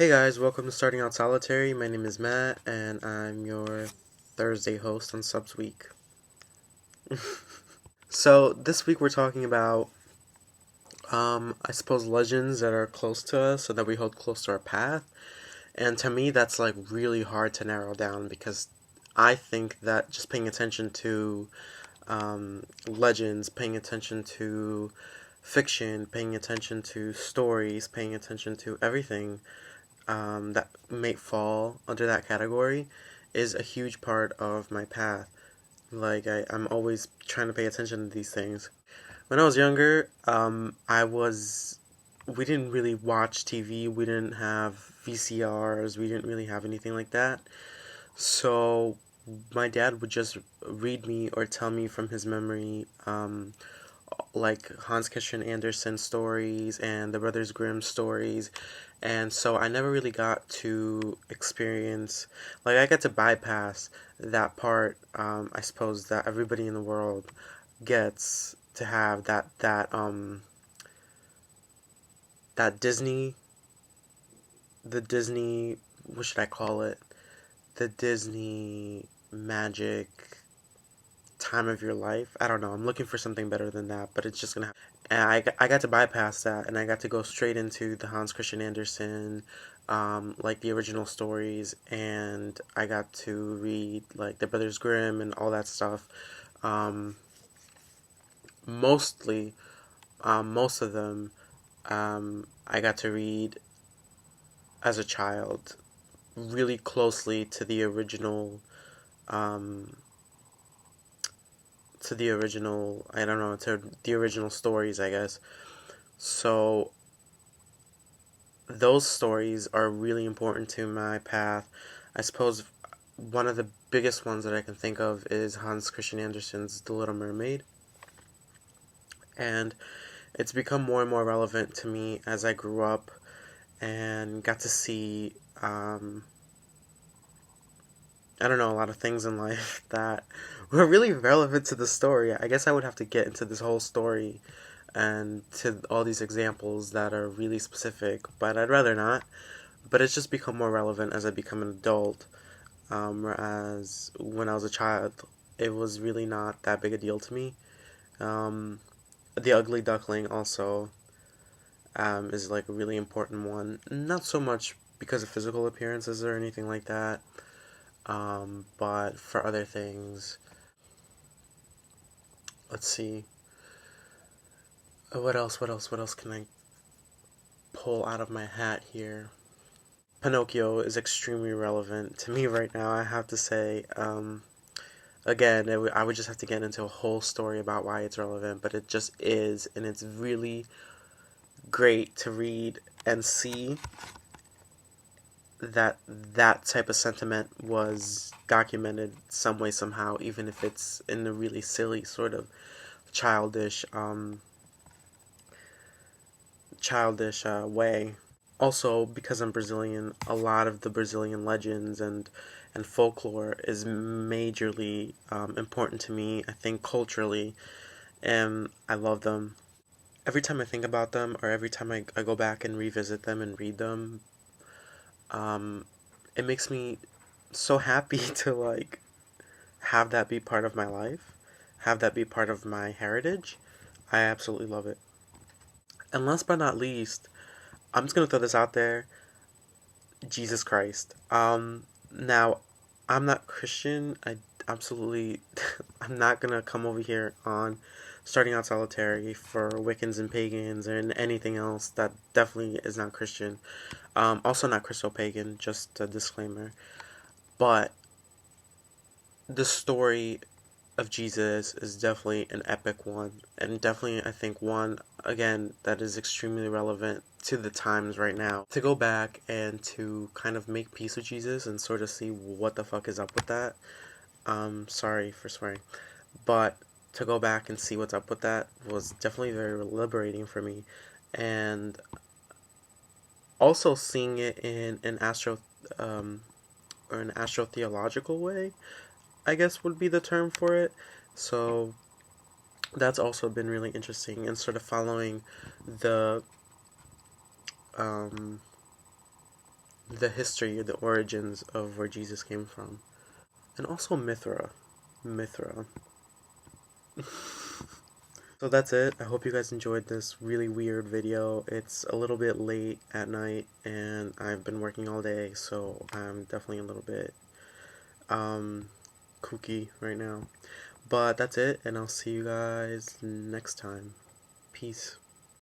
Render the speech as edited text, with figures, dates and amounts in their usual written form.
Hey guys, welcome to Starting Out Solitary. My name is Matt, and I'm your Thursday host on Subs Week. So, this week we're talking about, I suppose, legends that are close to us, so that we hold close to our path. And to me, that's like really hard to narrow down because I think that just paying attention to legends, paying attention to fiction, paying attention to stories, paying attention to everything that may fall under that category is a huge part of my path. Like, I'm always trying to pay attention to these things. When I was younger, we didn't really watch TV, we didn't have VCRs, we didn't really have anything like that. So, my dad would just read me or tell me from his memory, like Hans Christian Andersen stories and the Brothers Grimm stories. And so I never really got to experience, like, I got to bypass that part, I suppose, that everybody in the world gets to have that Disney, what should I call it? The Disney magic time of your life. I don't know. I'm looking for something better than that, but it's just gonna happen. And I got to bypass that, and I got to go straight into the Hans Christian Andersen, like the original stories, and I got to read like the Brothers Grimm and all that stuff. Um, mostly, most of them, I got to read as a child, really closely to the original. Um, I don't know, to the original stories, I guess. So those stories are really important to my path. I suppose one of the biggest ones that I can think of is Hans Christian Andersen's The Little Mermaid. And it's become more and more relevant to me as I grew up and got to see, I don't know, a lot of things in life that were really relevant to the story. I guess I would have to get into this whole story and to all these examples that are really specific, but I'd rather not. But it's just become more relevant as I become an adult. Whereas when I was a child, it was really not that big a deal to me. The Ugly Duckling also is like a really important one. Not so much because of physical appearances or anything like that, but for other things. Let's see. What else? What else can I pull out of my hat here? Pinocchio is extremely relevant to me right now, I have to say. Again, I would just have to get into a whole story about why it's relevant, but it just is, and it's really great to read and see that that type of sentiment was documented some way, somehow, even if it's in a really silly, sort of childish, way. Also, because I'm Brazilian, a lot of the Brazilian legends and folklore is majorly important to me, I think, culturally, and I love them. Every time I think about them, or every time I go back and revisit them and read them, um, it makes me so happy to, like, have that be part of my life, have that be part of my heritage. I absolutely love it. And last but not least, I'm just gonna throw this out there. Jesus Christ. Now, I'm not Christian. I absolutely, I'm not gonna come over here on Starting Out Solitary for Wiccans and pagans and anything else that definitely is not Christian. Also not Christo-pagan, just a disclaimer. But the story of Jesus is definitely an epic one, and definitely, I think, one, again, that is extremely relevant to the times right now. To go back and to kind of make peace with Jesus and sort of see what the fuck is up with that. Sorry for swearing. But to go back and see what's up with that was definitely very liberating for me. And also seeing it in an or an astrotheological way, I guess would be the term for it. So that's also been really interesting, and sort of following the um, the history, the origins of where Jesus came from. And also Mithra. So that's it. I hope you guys enjoyed this really weird video. It's a little bit late at night and I've been working all day, so I'm definitely a little bit kooky right now. But that's it, and I'll see you guys next time. Peace.